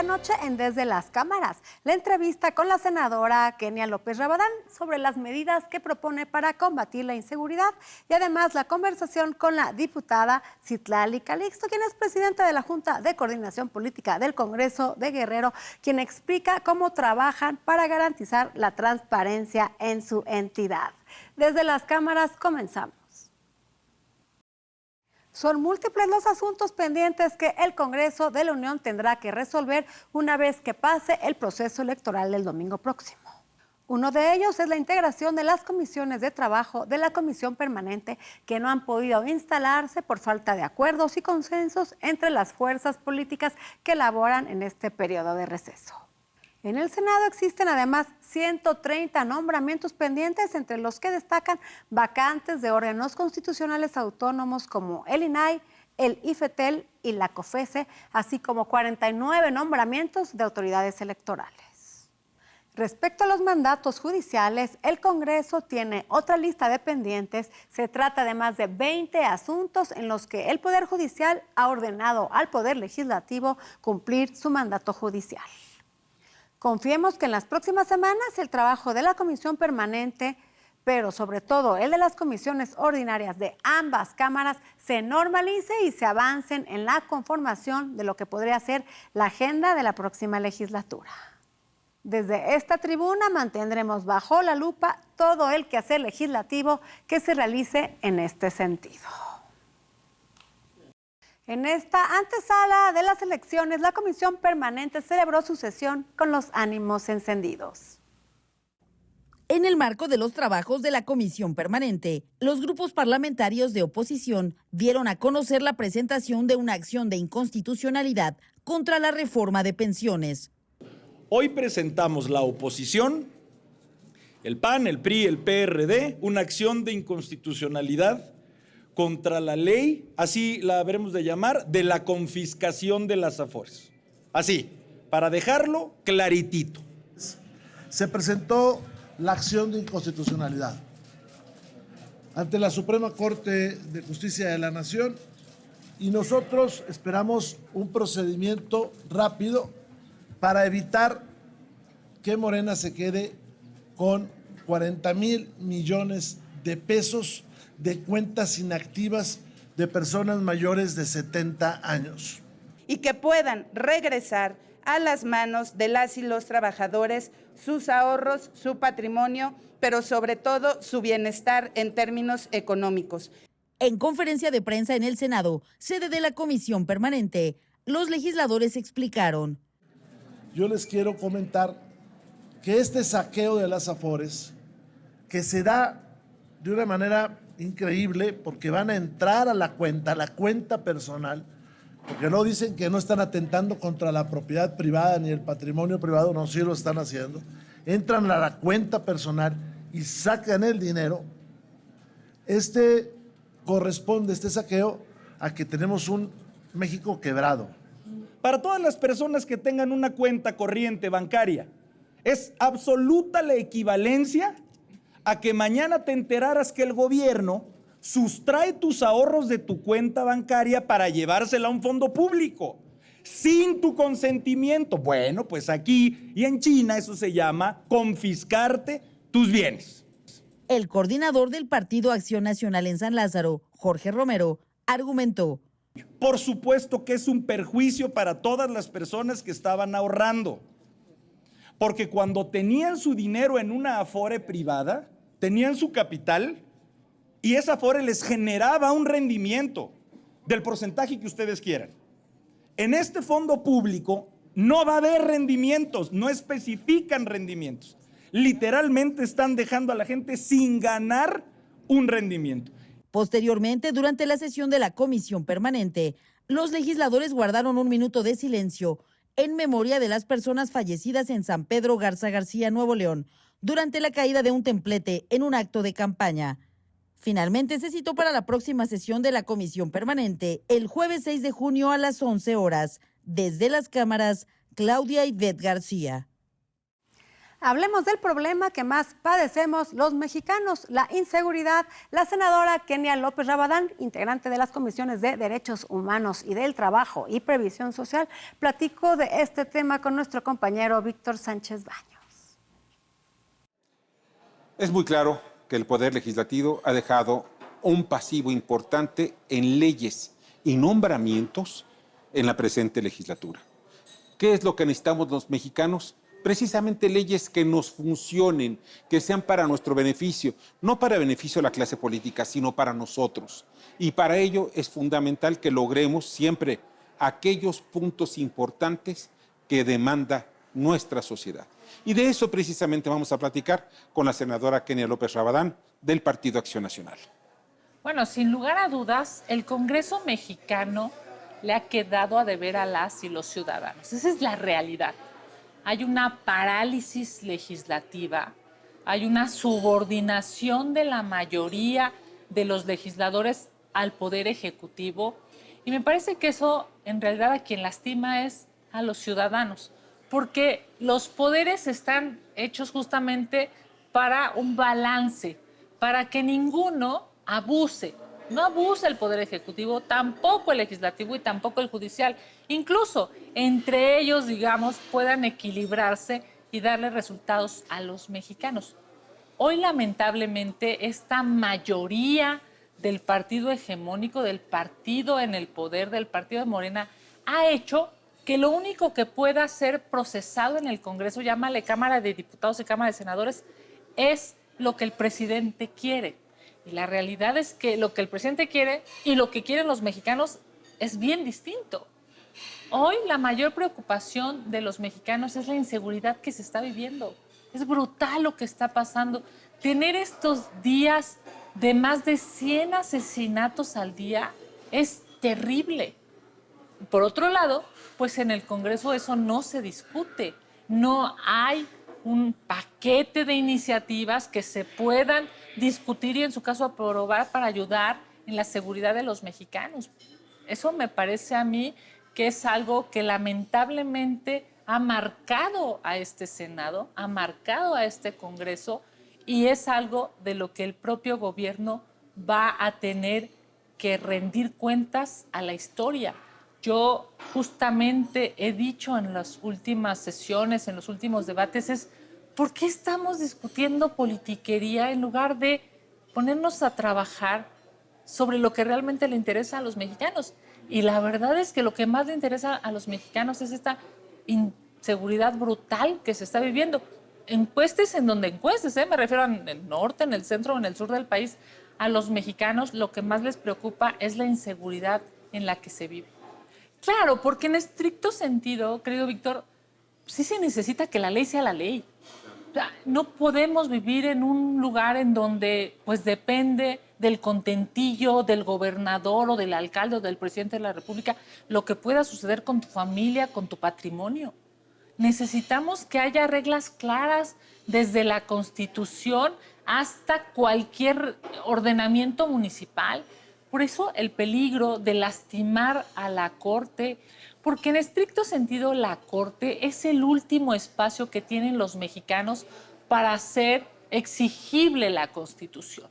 esta noche en Desde las Cámaras, la entrevista con la senadora Kenia López Rabadán sobre las medidas que propone para combatir la inseguridad y además la conversación con la diputada Citlali Calixto, quien es presidenta de la Junta de Coordinación Política del Congreso de Guerrero, quien explica cómo trabajan para garantizar la transparencia en su entidad. Desde las Cámaras comenzamos. Son múltiples los asuntos pendientes que el Congreso de la Unión tendrá que resolver una vez que pase el proceso electoral del domingo próximo. Uno de ellos es la integración de las comisiones de trabajo de la Comisión Permanente que no han podido instalarse por falta de acuerdos y consensos entre las fuerzas políticas que laboran en este periodo de receso. En el Senado existen además 130 nombramientos pendientes, entre los que destacan vacantes de órganos constitucionales autónomos como el INAI, el IFETEL y la COFESE, así como 49 nombramientos de autoridades electorales. Respecto a los mandatos judiciales, el Congreso tiene otra lista de pendientes. Se trata de más de 20 asuntos en los que el Poder Judicial ha ordenado al Poder Legislativo cumplir su mandato judicial. Confiemos que en las próximas semanas el trabajo de la Comisión Permanente, pero sobre todo el de las comisiones ordinarias de ambas cámaras, se normalice y se avancen en la conformación de lo que podría ser la agenda de la próxima legislatura. Desde esta tribuna mantendremos bajo la lupa todo el quehacer legislativo que se realice en este sentido. En esta antesala de las elecciones, la Comisión Permanente celebró su sesión con los ánimos encendidos. En el marco de los trabajos de la Comisión Permanente, los grupos parlamentarios de oposición dieron a conocer la presentación de una acción de inconstitucionalidad contra la reforma de pensiones. Hoy presentamos la oposición, el PAN, el PRI, el PRD, una acción de inconstitucionalidad contra la ley, así la veremos de llamar, de la confiscación de las afores. Así, para dejarlo claritito. Se presentó la acción de inconstitucionalidad ante la Suprema Corte de Justicia de la Nación y nosotros esperamos un procedimiento rápido para evitar que Morena se quede con 40,000 millones de pesos de cuentas inactivas de personas mayores de 70 años. Y que puedan regresar a las manos de las y los trabajadores sus ahorros, su patrimonio, pero sobre todo su bienestar en términos económicos. En conferencia de prensa en el Senado, sede de la Comisión Permanente, los legisladores explicaron. Yo les quiero comentar que este saqueo de las afores, que se da de una manera increíble porque van a entrar a la cuenta personal, porque no dicen que no están atentando contra la propiedad privada ni el patrimonio privado, no, sí lo están haciendo. Entran a la cuenta personal y sacan el dinero. Este saqueo a que tenemos un México quebrado. Para todas las personas que tengan una cuenta corriente bancaria, es absoluta la equivalencia a que mañana te enteraras que el gobierno sustrae tus ahorros de tu cuenta bancaria para llevársela a un fondo público, sin tu consentimiento. Bueno, pues aquí y en China eso se llama confiscarte tus bienes. El coordinador del Partido Acción Nacional en San Lázaro, Jorge Romero, argumentó. Por supuesto que es un perjuicio para todas las personas que estaban ahorrando, porque cuando tenían su dinero en una afore privada, tenían su capital y esa afore les generaba un rendimiento del porcentaje que ustedes quieran. En este fondo público no va a haber rendimientos, no especifican rendimientos. Literalmente están dejando a la gente sin ganar un rendimiento. Posteriormente, durante la sesión de la Comisión Permanente, los legisladores guardaron un minuto de silencio en memoria de las personas fallecidas en San Pedro Garza García, Nuevo León, durante la caída de un templete en un acto de campaña. Finalmente se citó para la próxima sesión de la Comisión Permanente el jueves 6 de junio a las 11 horas. Desde las cámaras, Claudia Ivette García. Hablemos del problema que más padecemos los mexicanos, la inseguridad. La senadora Kenia López Rabadán, integrante de las comisiones de Derechos Humanos y del Trabajo y Previsión Social, platicó de este tema con nuestro compañero Víctor Sánchez Baños. Es muy claro que el Poder Legislativo ha dejado un pasivo importante en leyes y nombramientos en la presente legislatura. ¿Qué es lo que necesitamos los mexicanos? Precisamente leyes que nos funcionen, que sean para nuestro beneficio, no para beneficio de la clase política, sino para nosotros. Y para ello es fundamental que logremos siempre aquellos puntos importantes que demanda nuestra sociedad. Y de eso precisamente vamos a platicar con la senadora Kenia López Rabadán del Partido Acción Nacional. Bueno, sin lugar a dudas, el Congreso mexicano le ha quedado a deber a las y los ciudadanos. Esa es la realidad. Hay una parálisis legislativa, hay una subordinación de la mayoría de los legisladores al Poder Ejecutivo y me parece que eso en realidad a quien lastima es a los ciudadanos, porque los poderes están hechos justamente para un balance, para que ninguno abuse. No abusa el Poder Ejecutivo, tampoco el Legislativo y tampoco el Judicial. Incluso entre ellos, digamos, puedan equilibrarse y darle resultados a los mexicanos. Hoy, lamentablemente, esta mayoría del partido hegemónico, del partido en el poder, del partido de Morena, ha hecho que lo único que pueda ser procesado en el Congreso, llámale Cámara de Diputados y Cámara de Senadores, es lo que el presidente quiere. Y la realidad es que lo que el presidente quiere y lo que quieren los mexicanos es bien distinto. Hoy la mayor preocupación de los mexicanos es la inseguridad que se está viviendo. Es brutal lo que está pasando. Tener estos días de más de 100 asesinatos al día es terrible. Por otro lado, pues en el Congreso eso no se discute. No hay un paquete de iniciativas que se puedan discutir y en su caso aprobar para ayudar en la seguridad de los mexicanos. Eso me parece a mí que es algo que lamentablemente ha marcado a este Senado, ha marcado a este Congreso y es algo de lo que el propio gobierno va a tener que rendir cuentas a la historia. Yo justamente he dicho en las últimas sesiones, en los últimos debates, es ¿por qué estamos discutiendo politiquería en lugar de ponernos a trabajar sobre lo que realmente le interesa a los mexicanos? Y la verdad es que lo que más le interesa a los mexicanos es esta inseguridad brutal que se está viviendo. Encuestes en donde encuestes, me refiero en el norte, en el centro o en el sur del país, a los mexicanos lo que más les preocupa es la inseguridad en la que se vive. Claro, porque en estricto sentido, querido Víctor, sí se necesita que la ley sea la ley. O sea, no podemos vivir en un lugar en donde pues depende del contentillo del gobernador o del alcalde o del presidente de la República lo que pueda suceder con tu familia, con tu patrimonio. Necesitamos que haya reglas claras desde la Constitución hasta cualquier ordenamiento municipal. Por eso el peligro de lastimar a la Corte, porque en estricto sentido la Corte es el último espacio que tienen los mexicanos para hacer exigible la Constitución.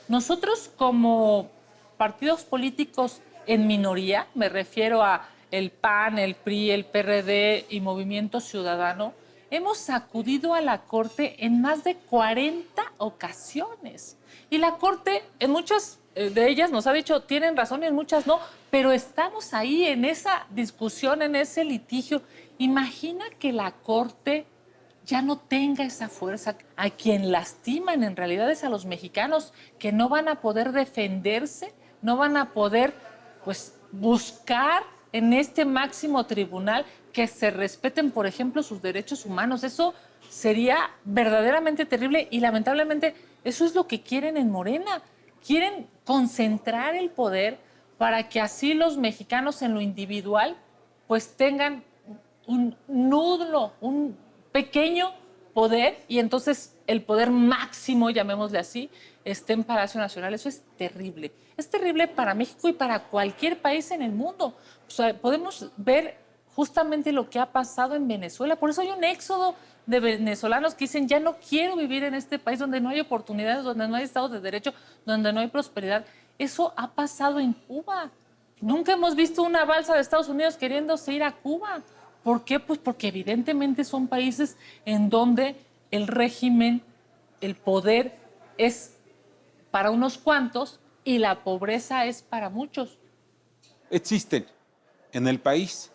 Nosotros como partidos políticos en minoría, me refiero a el PAN, el PRI, el PRD y Movimiento Ciudadano, hemos acudido a la Corte en más de 40 ocasiones. Y la Corte en muchas de ellas nos ha dicho, tienen razón y en muchas no, pero estamos ahí en esa discusión, en ese litigio. Imagina que la Corte ya no tenga esa fuerza. A quien lastiman en realidad es a los mexicanos que no van a poder defenderse, no van a poder pues, buscar en este máximo tribunal que se respeten, por ejemplo, sus derechos humanos. Eso sería verdaderamente terrible y lamentablemente eso es lo que quieren en Morena. Quieren concentrar el poder para que así los mexicanos en lo individual pues tengan un nulo, un pequeño poder y entonces el poder máximo, llamémosle así, esté en Palacio Nacional. Eso es terrible. Es terrible para México y para cualquier país en el mundo. O sea, podemos ver justamente lo que ha pasado en Venezuela. Por eso hay un éxodo de venezolanos que dicen, ya no quiero vivir en este país donde no hay oportunidades, donde no hay Estado de Derecho, donde no hay prosperidad. Eso ha pasado en Cuba. Nunca hemos visto una balsa de Estados Unidos queriéndose ir a Cuba. ¿Por qué? Pues porque evidentemente son países en donde el régimen, el poder es para unos cuantos y la pobreza es para muchos. Existen en el país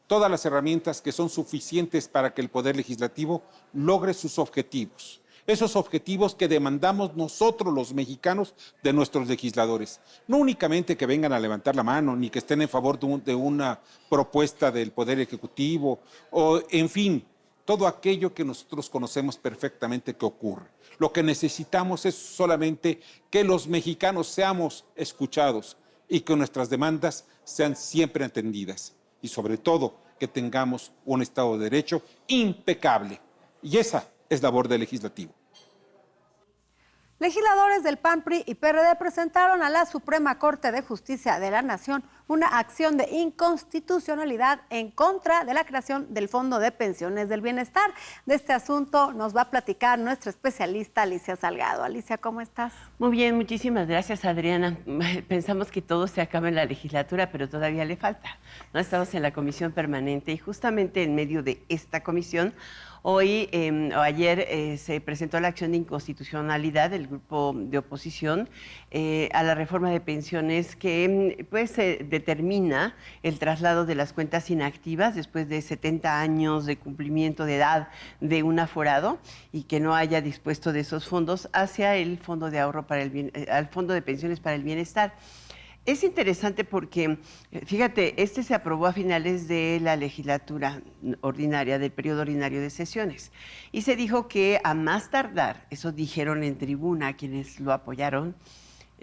todas las herramientas que son suficientes para que el Poder Legislativo logre sus objetivos. Esos objetivos que demandamos nosotros los mexicanos de nuestros legisladores. No únicamente que vengan a levantar la mano, ni que estén en favor de una propuesta del Poder Ejecutivo, o en fin, todo aquello que nosotros conocemos perfectamente que ocurre. Lo que necesitamos es solamente que los mexicanos seamos escuchados y que nuestras demandas sean siempre atendidas. Y sobre todo, que tengamos un Estado de Derecho impecable. Y esa es labor del legislativo. Legisladores del PAN, PRI y PRD presentaron a la Suprema Corte de Justicia de la Nación una acción de inconstitucionalidad en contra de la creación del Fondo de Pensiones del Bienestar. De este asunto nos va a platicar nuestra especialista Alicia Salgado. Alicia, ¿cómo estás? Muy bien, muchísimas gracias, Adriana. Pensamos que todo se acaba en la legislatura, pero todavía le falta. ¿No? Estamos en la comisión permanente y justamente en medio de esta comisión, hoy o ayer se presentó la acción de inconstitucionalidad del grupo de oposición a la reforma de pensiones que pues determina el traslado de las cuentas inactivas después de 70 años de cumplimiento de edad de un aforado y que no haya dispuesto de esos fondos hacia el fondo de ahorro para al fondo de pensiones para el bienestar. Es interesante porque, fíjate, se aprobó a finales de la legislatura ordinaria, del periodo ordinario de sesiones, y se dijo que a más tardar, eso dijeron en tribuna quienes lo apoyaron,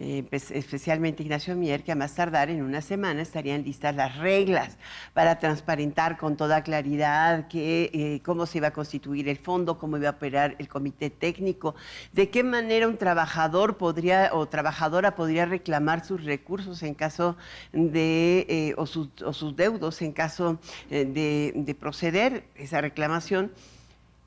especialmente Ignacio Mier, que a más tardar en una semana estarían listas las reglas para transparentar con toda claridad cómo se iba a constituir el fondo, cómo iba a operar el comité técnico, de qué manera un trabajador o trabajadora podría reclamar sus recursos en caso de, o sus deudos en caso de proceder esa reclamación.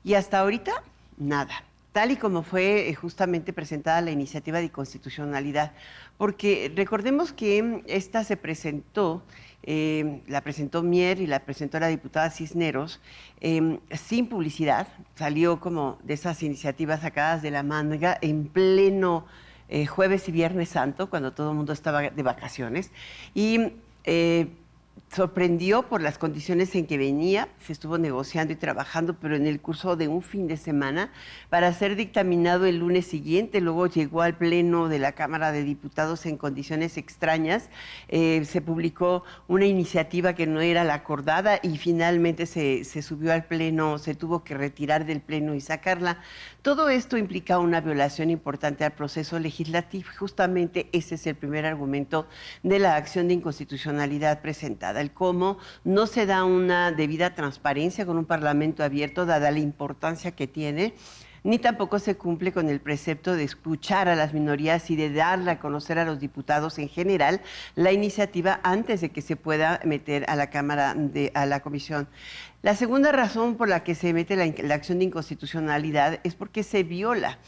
Y hasta ahorita, nada. Tal y como fue justamente presentada la iniciativa de constitucionalidad, porque recordemos que esta se presentó, la presentó Mier y la presentó la diputada Cisneros, sin publicidad, salió como de esas iniciativas sacadas de la manga en pleno jueves y viernes santo, cuando todo el mundo estaba de vacaciones, y sorprendió por las condiciones en que venía, se estuvo negociando y trabajando, pero en el curso de un fin de semana, para ser dictaminado el lunes siguiente. Luego llegó al Pleno de la Cámara de Diputados en condiciones extrañas, se publicó una iniciativa que no era la acordada y finalmente se subió al Pleno, se tuvo que retirar del Pleno y sacarla. Todo esto implica una violación importante al proceso legislativo. Justamente ese es el primer argumento de la acción de inconstitucionalidad presentada, el cómo no se da una debida transparencia con un Parlamento abierto, dada la importancia que tiene, ni tampoco se cumple con el precepto de escuchar a las minorías y de darle a conocer a los diputados en general la iniciativa antes de que se pueda meter a la Cámara, a la Comisión. La segunda razón por la que se mete la acción de inconstitucionalidad es porque se viola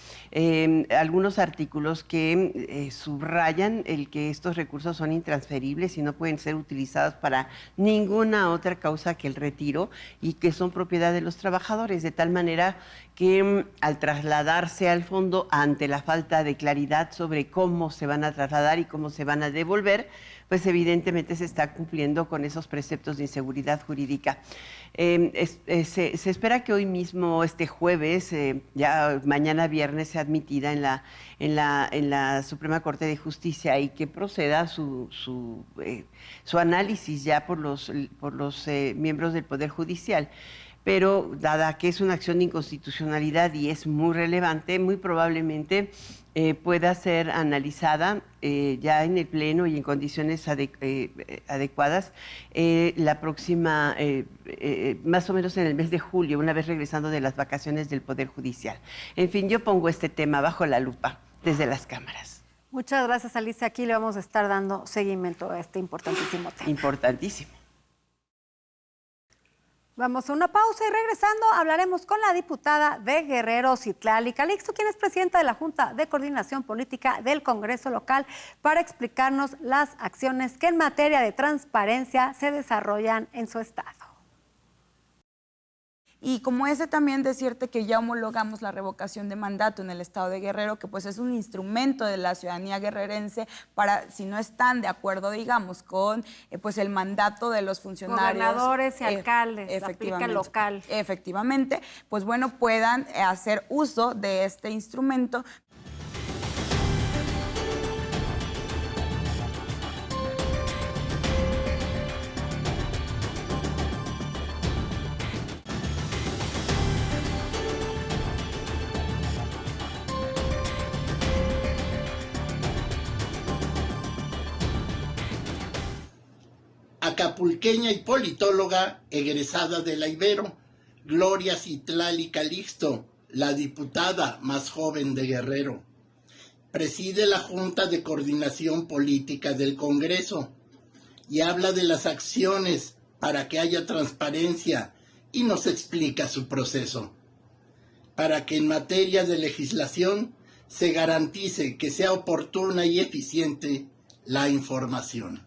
algunos artículos que subrayan el que estos recursos son intransferibles y no pueden ser utilizados para ninguna otra causa que el retiro y que son propiedad de los trabajadores, de tal manera que al trasladarse al fondo ante la falta de claridad sobre cómo se van a trasladar y cómo se van a devolver, pues evidentemente se está cumpliendo con esos preceptos de inseguridad jurídica. Se espera que hoy mismo, este jueves, ya mañana viernes, sea admitida en la Suprema Corte de Justicia y que proceda su análisis ya por los miembros del Poder Judicial. Pero dada que es una acción de inconstitucionalidad y es muy relevante, muy probablemente pueda ser analizada ya en el Pleno y en condiciones adecuadas la próxima, más o menos en el mes de julio, una vez regresando de las vacaciones del Poder Judicial. En fin, yo pongo este tema bajo la lupa desde las cámaras. Muchas gracias, Alicia. Aquí le vamos a estar dando seguimiento a este importantísimo tema. Importantísimo. Vamos a una pausa y regresando hablaremos con la diputada de Guerrero, Citlali Calixto, quien es presidenta de la Junta de Coordinación Política del Congreso Local, para explicarnos las acciones que en materia de transparencia se desarrollan en su estado. Y como ese también decirte que ya homologamos la revocación de mandato en el estado de Guerrero, que pues es un instrumento de la ciudadanía guerrerense para, si no están de acuerdo, digamos, con pues el mandato de los funcionarios. Gobernadores y alcaldes, aplica local. Efectivamente, pues bueno, puedan hacer uso de este instrumento. Acapulqueña y politóloga egresada de la Ibero, Gloria Citlali Calixto, la diputada más joven de Guerrero. Preside la Junta de Coordinación Política del Congreso y habla de las acciones para que haya transparencia y nos explica su proceso, para que en materia de legislación se garantice que sea oportuna y eficiente la información.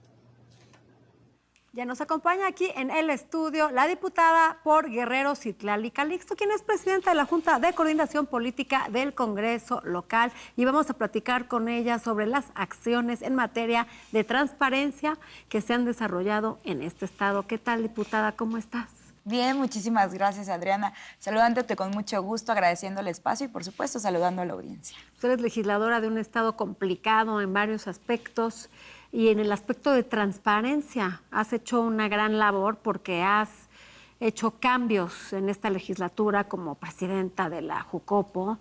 Ya nos acompaña aquí en el estudio la diputada por Guerrero, Citlali Calixto, quien es presidenta de la Junta de Coordinación Política del Congreso Local, y vamos a platicar con ella sobre las acciones en materia de transparencia que se han desarrollado en este estado. ¿Qué tal, diputada? ¿Cómo estás? Bien, muchísimas gracias, Adriana. Saludándote con mucho gusto, agradeciendo el espacio y, por supuesto, saludando a la audiencia. Tú eres legisladora de un estado complicado en varios aspectos, y en el aspecto de transparencia has hecho una gran labor porque has hecho cambios en esta legislatura como presidenta de la Jucopo.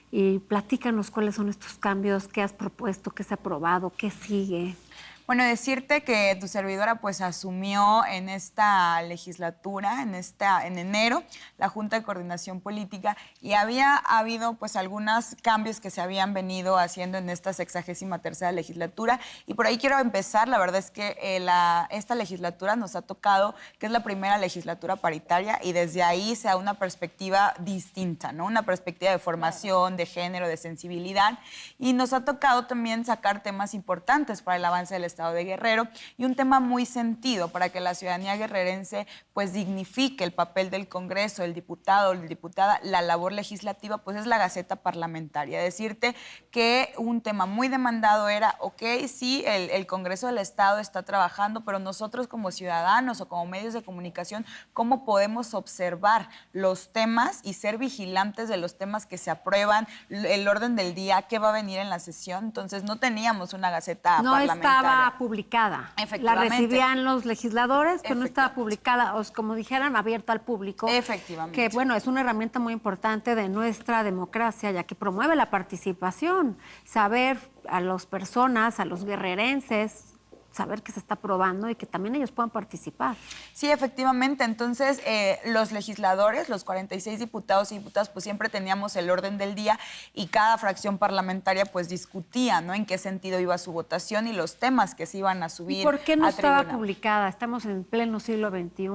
Y platícanos cuáles son estos cambios, qué has propuesto, qué se ha aprobado, qué sigue. Bueno, decirte que tu servidora pues asumió en esta legislatura, en enero, la Junta de Coordinación Política, y había habido pues algunos cambios que se habían venido haciendo en esta 63ª legislatura, y por ahí quiero empezar. La verdad es que esta legislatura nos ha tocado que es la primera legislatura paritaria, y desde ahí se da una perspectiva distinta, ¿no? Una perspectiva de formación, de género, de sensibilidad, y nos ha tocado también sacar temas importantes para el avance del Estado de Guerrero, y un tema muy sentido para que la ciudadanía guerrerense pues dignifique el papel del Congreso, el diputado o la diputada, la labor legislativa, pues es la Gaceta Parlamentaria. Decirte que un tema muy demandado era, ok, sí, el Congreso del Estado está trabajando, pero nosotros como ciudadanos o como medios de comunicación, ¿cómo podemos observar los temas y ser vigilantes de los temas que se aprueban, el orden del día, qué va a venir en la sesión? Entonces no teníamos una Gaceta Parlamentaria. No estaba publicada. La recibían los legisladores, pero no estaba publicada, o como dijeran, abierta al público. Efectivamente. Que, bueno, es una herramienta muy importante de nuestra democracia, ya que promueve la participación, saber a las personas, a los guerrerenses, saber que se está aprobando y que también ellos puedan participar. Sí, efectivamente. Entonces, los legisladores, los 46 diputados y diputadas, pues siempre teníamos el orden del día, y cada fracción parlamentaria pues discutía, ¿no?, en qué sentido iba su votación y los temas que se iban a subir. ¿Y por qué no a estaba tribuna? publicada? Estamos en pleno siglo XXI.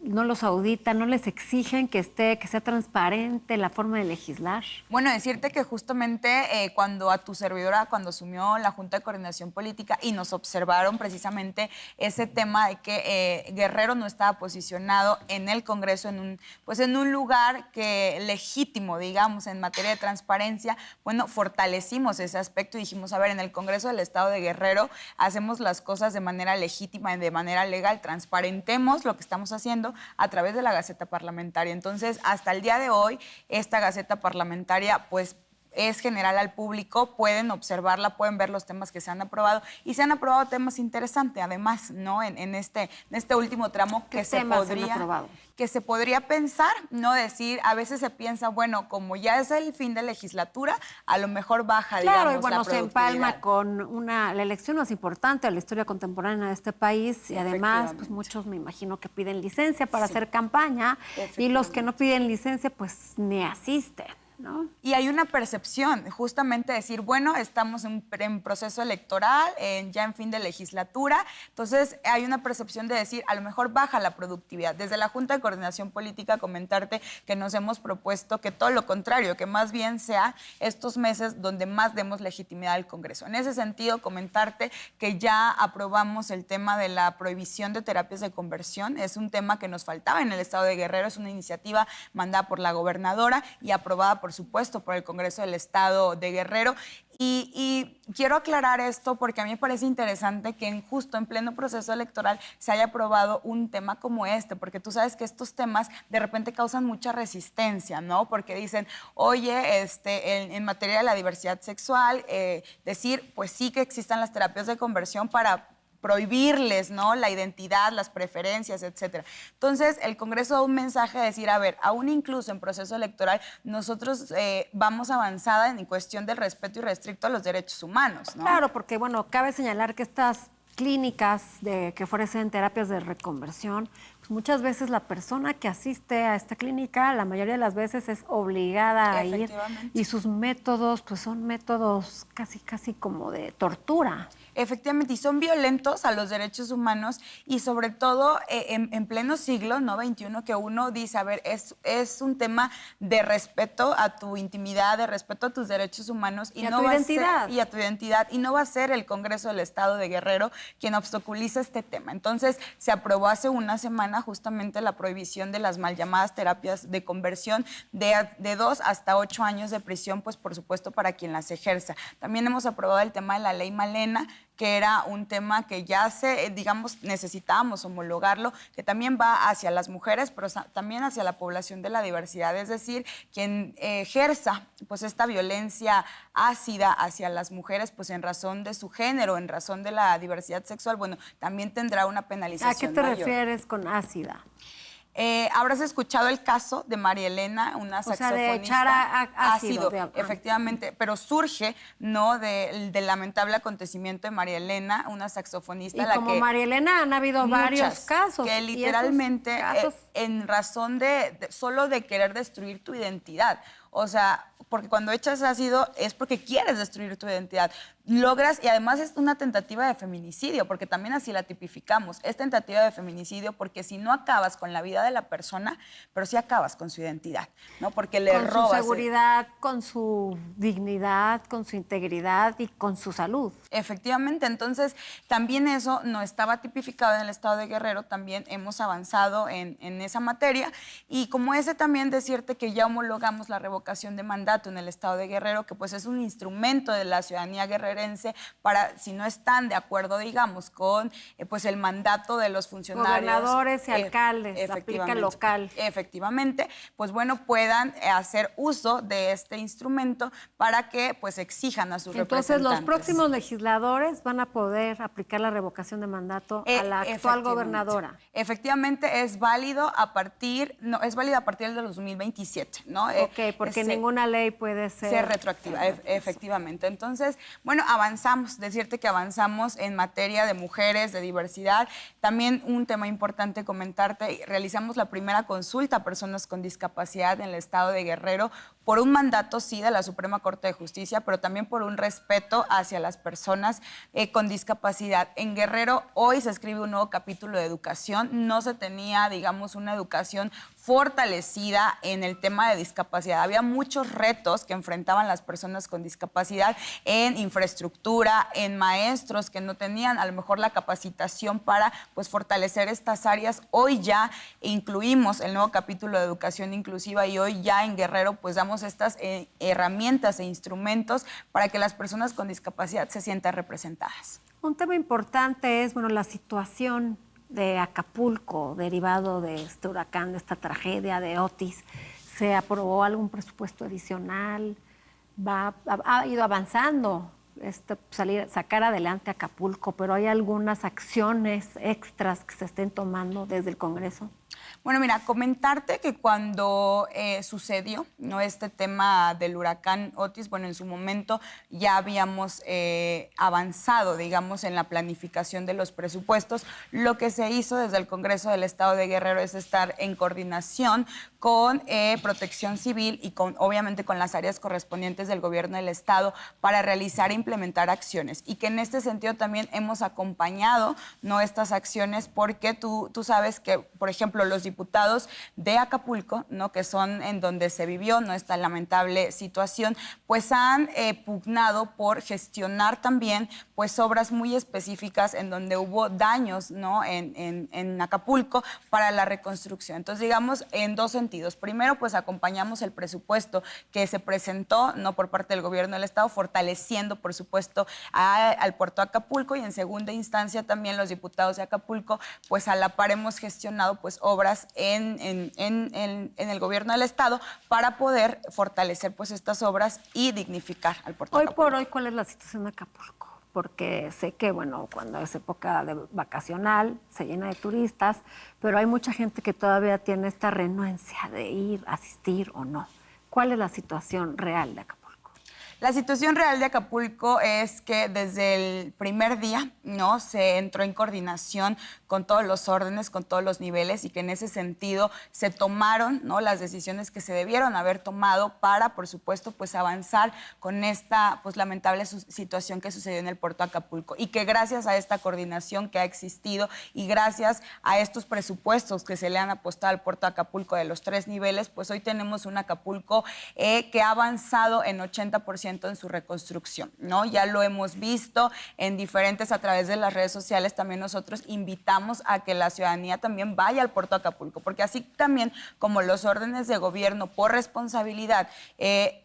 No los auditan, no les exigen que sea transparente la forma de legislar. Bueno, decirte que justamente cuando asumió la Junta de Coordinación Política y nos observaron precisamente ese tema de que Guerrero no estaba posicionado en el Congreso en un lugar legítimo, digamos, en materia de transparencia, bueno, fortalecimos ese aspecto y dijimos, a ver, en el Congreso del Estado de Guerrero hacemos las cosas de manera legítima y de manera legal, transparentemos lo que estamos haciendo a través de la Gaceta Parlamentaria. Entonces, hasta el día de hoy, esta Gaceta Parlamentaria, pues, es general al público, pueden observarla, pueden ver los temas que se han aprobado, y se han aprobado temas interesantes, además, ¿no? En este último tramo que se podría pensar, no decir, a veces se piensa, bueno, como ya es el fin de legislatura, a lo mejor baja, claro, digamos, y bueno, la se empalma con la elección más importante de la historia contemporánea de este país, y además, pues muchos me imagino que piden licencia para hacer campaña, y los que no piden licencia, pues ni asisten. ¿no? Y hay una percepción, justamente decir, bueno, estamos en proceso electoral, ya en fin de legislatura, entonces hay una percepción de decir, a lo mejor baja la productividad. Desde la Junta de Coordinación Política, comentarte que nos hemos propuesto que todo lo contrario, que más bien sea estos meses donde más demos legitimidad al Congreso. En ese sentido, comentarte que ya aprobamos el tema de la prohibición de terapias de conversión. Es un tema que nos faltaba en el estado de Guerrero, es una iniciativa mandada por la gobernadora y aprobada, por supuesto, por el Congreso del Estado de Guerrero. Y quiero aclarar esto porque a mí me parece interesante que justo en pleno proceso electoral se haya aprobado un tema como este, porque tú sabes que estos temas de repente causan mucha resistencia, ¿no? Porque dicen, oye, en materia de la diversidad sexual, decir, pues sí que existan las terapias de conversión para prohibirles, ¿no?, la identidad, las preferencias, etcétera. Entonces, el Congreso da un mensaje de decir, a ver, aún incluso en proceso electoral, nosotros vamos avanzada en cuestión del respeto irrestricto a los derechos humanos, ¿no? Claro, porque, bueno, cabe señalar que estas clínicas que ofrecen terapias de reconversión, pues muchas veces la persona que asiste a esta clínica, la mayoría de las veces es obligada a ir, y sus métodos, pues son métodos casi como de tortura. Efectivamente, y son violentos a los derechos humanos y sobre todo en pleno siglo, ¿no?, XXI, que uno dice, a ver, es un tema de respeto a tu intimidad, de respeto a tus derechos humanos y no va a ser, y a tu identidad, y no va a ser el Congreso del Estado de Guerrero quien obstaculiza este tema. Entonces, se aprobó hace una semana justamente la prohibición de las mal llamadas terapias de conversión de 2 hasta 8 años de prisión, pues por supuesto para quien las ejerza. También hemos aprobado el tema de la ley Malena, que era un tema que ya necesitábamos homologarlo, que también va hacia las mujeres, pero también hacia la población de la diversidad, es decir, quien ejerza pues esta violencia ácida hacia las mujeres, pues en razón de su género, en razón de la diversidad sexual, bueno, también tendrá una penalización ¿A qué te mayor. refieres con ácida? Habrás escuchado el caso de María Elena, una saxofonista. O sea, de echar ácido. Efectivamente, pero surge, ¿no?, del lamentable acontecimiento de María Elena, una saxofonista. Y como María Elena han habido varios casos. Que literalmente, en razón solo de querer destruir tu identidad. O sea, porque cuando echas ácido es porque quieres destruir tu identidad. Logras, y además es una tentativa de feminicidio, porque también así la tipificamos. Es tentativa de feminicidio porque si no acabas con la vida de la persona, pero sí acabas con su identidad, ¿no? Porque le robas. Con su seguridad, con su dignidad, con su integridad y con su salud. Efectivamente, entonces también eso no estaba tipificado en el Estado de Guerrero, también hemos avanzado en esa materia, y como ese también decirte que ya homologamos la revocación de mandato en el Estado de Guerrero, que pues es un instrumento de la ciudadanía guerrerense para, si no están de acuerdo, digamos, con pues el mandato de los funcionarios. Gobernadores y alcaldes, aplica local. Efectivamente, pues bueno, puedan hacer uso de este instrumento para que pues exijan a sus representantes. Entonces, los próximos legisladores van a poder aplicar la revocación de mandato a la actual gobernadora. Efectivamente, es válido a partir del 2027, ¿no? Ok, porque ninguna ley puede ser retroactiva, efectivamente. Entonces, bueno, avanzamos, decirte que avanzamos en materia de mujeres, de diversidad. También un tema importante comentarte, realizamos la primera consulta a personas con discapacidad en el Estado de Guerrero por un mandato, sí, de la Suprema Corte de Justicia, pero también por un respeto hacia las personas con discapacidad. En Guerrero hoy se escribe un nuevo capítulo de educación. No se tenía, digamos, una educación fortalecida en el tema de discapacidad. Había muchos retos que enfrentaban las personas con discapacidad en infraestructura, en maestros que no tenían a lo mejor la capacitación para pues fortalecer estas áreas. Hoy ya incluimos el nuevo capítulo de educación inclusiva y hoy ya en Guerrero pues damos estas herramientas e instrumentos para que las personas con discapacidad se sientan representadas. Un tema importante es, bueno, la situación de Acapulco, derivado de este huracán, de esta tragedia de Otis. ¿Se aprobó algún presupuesto adicional? Ha ido avanzando sacar adelante Acapulco, pero ¿hay algunas acciones extras que se estén tomando desde el Congreso? Bueno, mira, comentarte que cuando sucedió, ¿no?, este tema del huracán Otis, bueno, en su momento ya habíamos avanzado, digamos, en la planificación de los presupuestos. Lo que se hizo desde el Congreso del Estado de Guerrero es estar en coordinación con Protección Civil y obviamente con las áreas correspondientes del gobierno del Estado para realizar e implementar acciones. Y que en este sentido también hemos acompañado, ¿no?, estas acciones, porque tú sabes que, por ejemplo, los diputados de Acapulco, ¿no?, que son en donde se vivió, ¿no?, esta lamentable situación, pues han pugnado por gestionar también pues obras muy específicas en donde hubo daños, ¿no?, en Acapulco para la reconstrucción. Entonces, digamos, en dos sentidos. Primero, pues acompañamos el presupuesto que se presentó, ¿no?, por parte del gobierno del Estado, fortaleciendo, por supuesto, al puerto de Acapulco, y en segunda instancia también los diputados de Acapulco, pues a la par hemos gestionado pues obras en el gobierno del Estado para poder fortalecer pues estas obras y dignificar al puerto de Acapulco. Hoy por hoy, ¿cuál es la situación de Acapulco? Porque sé que, bueno, cuando es época de vacacional se llena de turistas, pero hay mucha gente que todavía tiene esta renuencia de ir, asistir o no. ¿Cuál es la situación real de Acapulco? La situación real de Acapulco es que desde el primer día, ¿no?, se entró en coordinación con todos los órdenes, con todos los niveles, y que en ese sentido se tomaron, ¿no?, las decisiones que se debieron haber tomado para, por supuesto, pues avanzar con esta pues lamentable situación que sucedió en el puerto de Acapulco, y que gracias a esta coordinación que ha existido y gracias a estos presupuestos que se le han apostado al puerto de Acapulco de los 3 niveles, pues hoy tenemos un Acapulco que ha avanzado en 80% en su reconstrucción, ¿no? Ya lo hemos visto en diferentes, a través de las redes sociales, también nosotros invitamos a que la ciudadanía también vaya al puerto de Acapulco, porque así también como los órdenes de gobierno por responsabilidad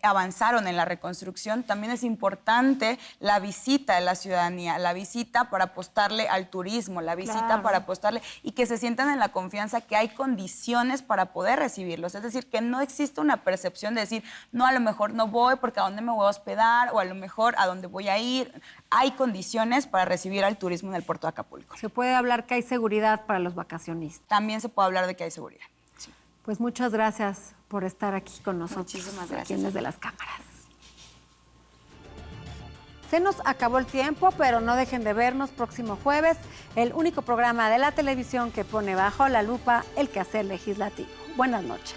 avanzaron en la reconstrucción, también es importante la visita de la ciudadanía, la visita para apostarle al turismo, la visita para apostarle y que se sientan en la confianza que hay condiciones para poder recibirlos, es decir, que no existe una percepción de decir, no, a lo mejor no voy porque ¿a dónde me voy a hospedar? O a lo mejor ¿a dónde voy a ir? Hay condiciones para recibir al turismo en el puerto de Acapulco. ¿Se puede hablar que hay seguridad para los vacacionistas? También se puede hablar de que hay seguridad. Sí. Pues muchas gracias por estar aquí con nosotros. Muchísimas gracias. Aquí desde las cámaras. Se nos acabó el tiempo, pero no dejen de vernos próximo jueves, el único programa de la televisión que pone bajo la lupa el quehacer legislativo. Buenas noches.